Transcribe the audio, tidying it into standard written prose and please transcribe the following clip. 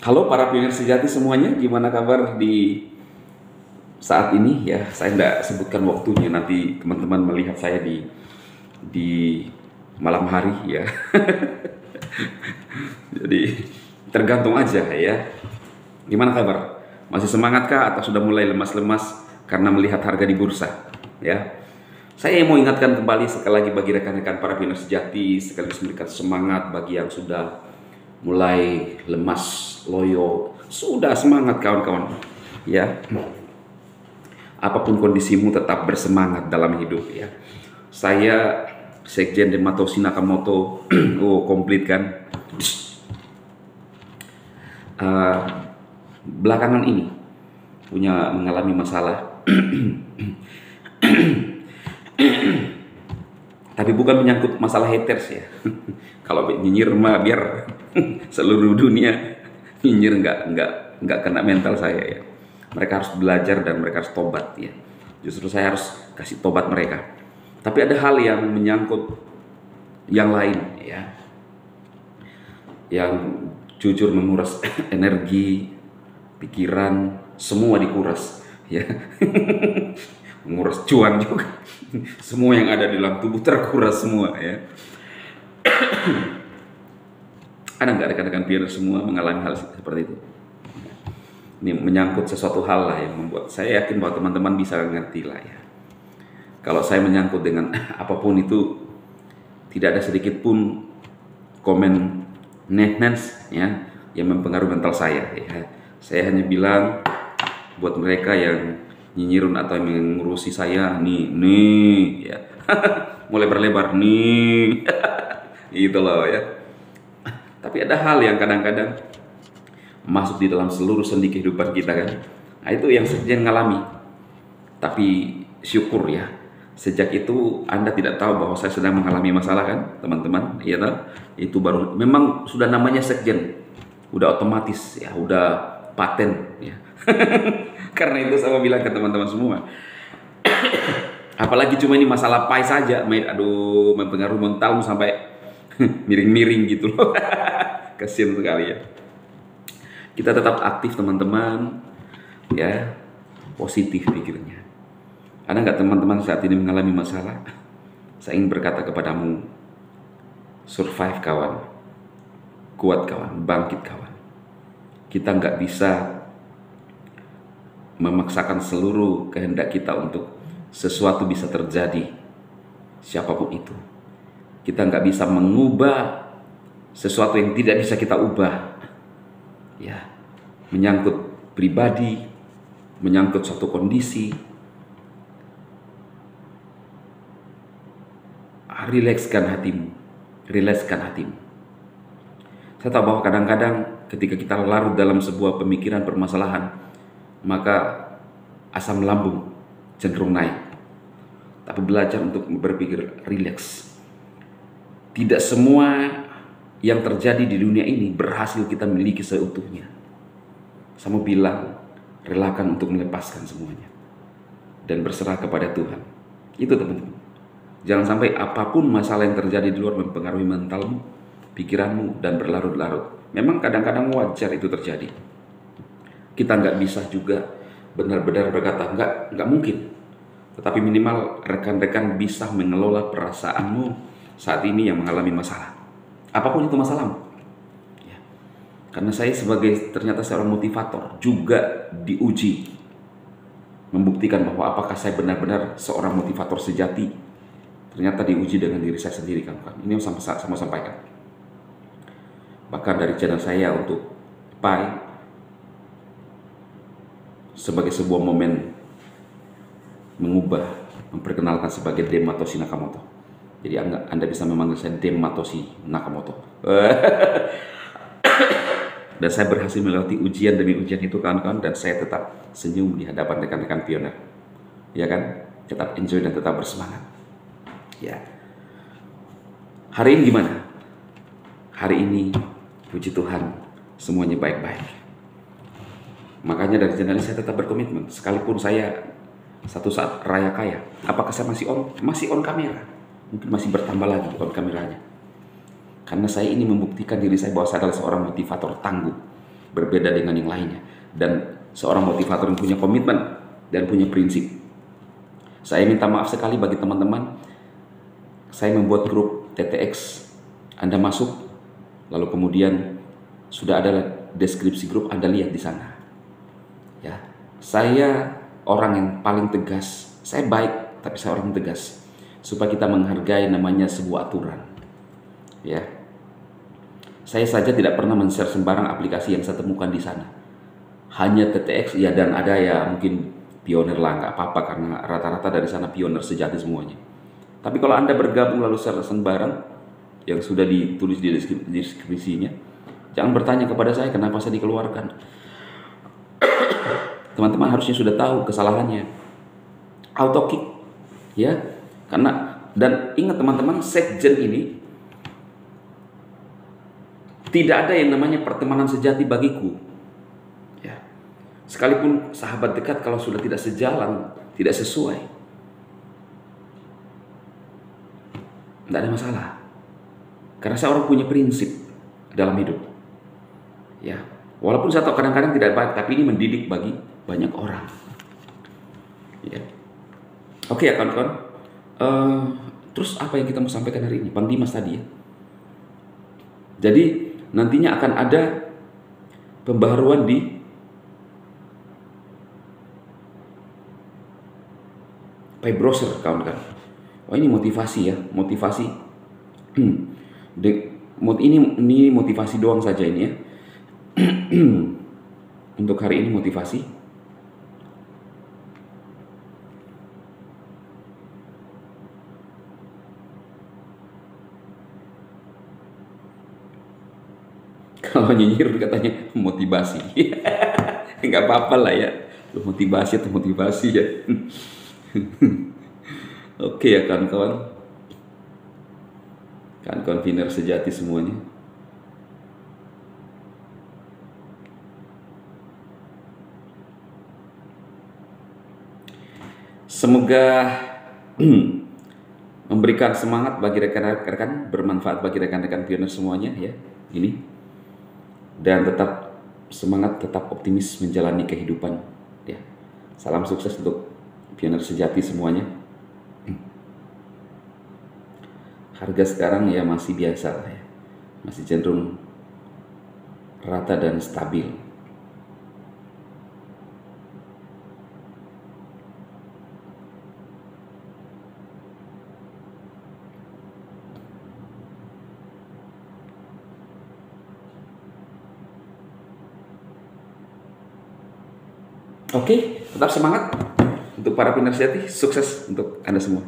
Halo para pionir sejati semuanya, gimana kabar di saat ini ya? Saya tidak sebutkan waktunya, nanti teman-teman melihat saya di malam hari ya. Jadi tergantung aja ya. Gimana kabar? Masih semangat kah atau sudah mulai lemas-lemas karena melihat harga di bursa? Ya. Saya mau ingatkan kembali sekali lagi bagi rekan-rekan para pionir sejati, sekaligus memberikan semangat bagi yang sudah mulai lemas, loyo. Sudah semangat kawan-kawan. Ya. Apapun kondisimu tetap bersemangat dalam hidup ya. Saya Sekjen Dematoshi Nakamoto. Oh, komplit kan? Belakangan ini mengalami masalah. Tapi bukan menyangkut masalah haters ya. Kalau nyinyir mah biar seluruh dunia nyinyir, nggak kena mental saya ya. Mereka harus belajar dan mereka harus tobat ya. Justru saya harus kasih tobat mereka. Tapi ada hal yang menyangkut yang lain ya, yang jujur menguras energi, pikiran, semua dikuras ya. Menguras cuan juga. Semua yang ada di dalam tubuh terkuras semua ya. Ada nggak rekan-rekan pionir semua mengalami hal seperti itu? Ini menyangkut sesuatu hal lah yang membuat saya yakin bahwa teman-teman bisa ngerti lah ya. Kalau saya menyangkut dengan apapun itu, tidak ada sedikit pun komen nens ya yang mempengaruhi mental saya ya. Saya hanya bilang buat mereka yang nyinyirun atau yang mengurusi saya nih ya. Mulai berlebar nih. Gitu loh ya. Tapi ada hal yang kadang-kadang masuk di dalam seluruh sendi kehidupan kita kan. Nah, itu yang saya ngalami. Tapi syukur ya, sejak itu Anda tidak tahu bahwa saya sedang mengalami masalah kan, teman-teman. Iya tahu? Itu baru memang sudah namanya sekjen. Udah otomatis ya, udah paten ya. Karena itu saya bilang ke teman-teman semua. Apalagi cuma ini masalah pai saja, aduh mempengaruhi mentalmu sampai miring-miring gitu loh. Kasian sekali ya. Kita tetap aktif teman-teman ya, positif pikirnya. Ada nggak teman-teman saat ini mengalami masalah? Saya ingin berkata kepadamu, survive kawan, kuat kawan, bangkit kawan. Kita nggak bisa memaksakan seluruh kehendak kita untuk sesuatu bisa terjadi, siapapun itu. Kita nggak bisa mengubah sesuatu yang tidak bisa kita ubah. Ya, menyangkut pribadi, menyangkut suatu kondisi. Rilekskan hatimu, rilekskan hatimu. Saya tahu bahwa kadang-kadang ketika kita larut dalam sebuah pemikiran permasalahan, maka asam lambung cenderung naik. Tapi belajar untuk berpikir rileks. Tidak semua yang terjadi di dunia ini berhasil kita miliki seutuhnya. Saya mau bilang, relakan untuk melepaskan semuanya dan berserah kepada Tuhan. Itu teman-teman. Jangan sampai apapun masalah yang terjadi di luar mempengaruhi mentalmu, pikiranmu, dan berlarut-larut. Memang kadang-kadang wajar itu terjadi. Kita nggak bisa juga benar-benar berkata nggak mungkin. Tetapi minimal rekan-rekan bisa mengelola perasaanmu saat ini yang mengalami masalah. Apapun itu masalahmu. Ya. Karena saya sebagai ternyata seorang motivator juga diuji. Membuktikan bahwa apakah saya benar-benar seorang motivator sejati. Ternyata diuji dengan diri saya sendiri kan. Ini sama sampaikan. Bahkan dari channel saya untuk Pai, sebagai sebuah momen mengubah, memperkenalkan sebagai Dematoshi Nakamoto. Jadi Anda bisa memanggil saya Dematoshi Nakamoto. Dan saya berhasil melewati ujian demi ujian itu kawan-kawan, dan saya tetap senyum di hadapan rekan-rekan pionir. Ya kan? Tetap enjoy dan tetap bersemangat. Ya. Hari ini gimana? Hari ini puji Tuhan semuanya baik-baik. Makanya dari channel ini saya tetap berkomitmen. Sekalipun saya satu saat raya kaya, apakah saya masih on kamera? Mungkin masih bertambah lagi on kameranya. Karena saya ini membuktikan diri saya bahwa saya adalah seorang motivator tangguh. berbeda dengan yang lainnya. Dan seorang motivator yang punya komitmen dan punya prinsip. Saya minta maaf sekali bagi teman-teman, saya membuat grup TTX, Anda masuk, lalu kemudian sudah ada deskripsi grup, Anda lihat di sana. Ya, saya orang yang paling tegas. Saya baik, tapi saya orang tegas. Supaya kita menghargai namanya sebuah aturan. Ya, saya saja tidak pernah men-share sembarang aplikasi yang saya temukan di sana. Hanya TTX, ya, dan ada ya mungkin pionir lah, nggak apa-apa karena rata-rata dari sana pionir sejati semuanya. Tapi kalau Anda bergabung lalu share sembarang yang sudah ditulis di deskripsinya, jangan bertanya kepada saya kenapa saya dikeluarkan. Teman-teman harusnya sudah tahu kesalahannya. Auto kick, ya, karena, dan ingat teman-teman, sekjen ini tidak ada yang namanya pertemanan sejati bagiku. Ya, sekalipun sahabat dekat, kalau sudah tidak sejalan, tidak sesuai, tidak ada masalah. Karena saya orang punya prinsip dalam hidup. Ya, walaupun saya tahu kadang-kadang tidak baik, tapi ini mendidik bagi banyak orang. Ya. Oke ya kawan-kawan. Terus apa yang kita mau sampaikan hari ini? Bang Dimas tadi ya. Jadi nantinya akan ada pembaharuan di Paybrowser kawan-kawan. Oh, ini motivasi ya, motivasi. Ini motivasi doang saja ini ya. Untuk hari ini motivasi. Kalau nyinyir katanya motivasi. Nggak apa-apa lah ya. Motivasi atau motivasi ya. Oke ya kawan-kawan. Kawan-kawan Viner sejati semuanya. Semoga memberikan semangat bagi rekan-rekan, bermanfaat bagi rekan-rekan pionir semuanya ya. Ini. Dan tetap semangat, tetap optimis menjalani kehidupan ya. Salam sukses untuk pionir sejati semuanya. Harga sekarang ya masih biasa lah ya, masih cenderung rata dan stabil. Oke, tetap semangat untuk para pionir sejati, sukses untuk Anda semua.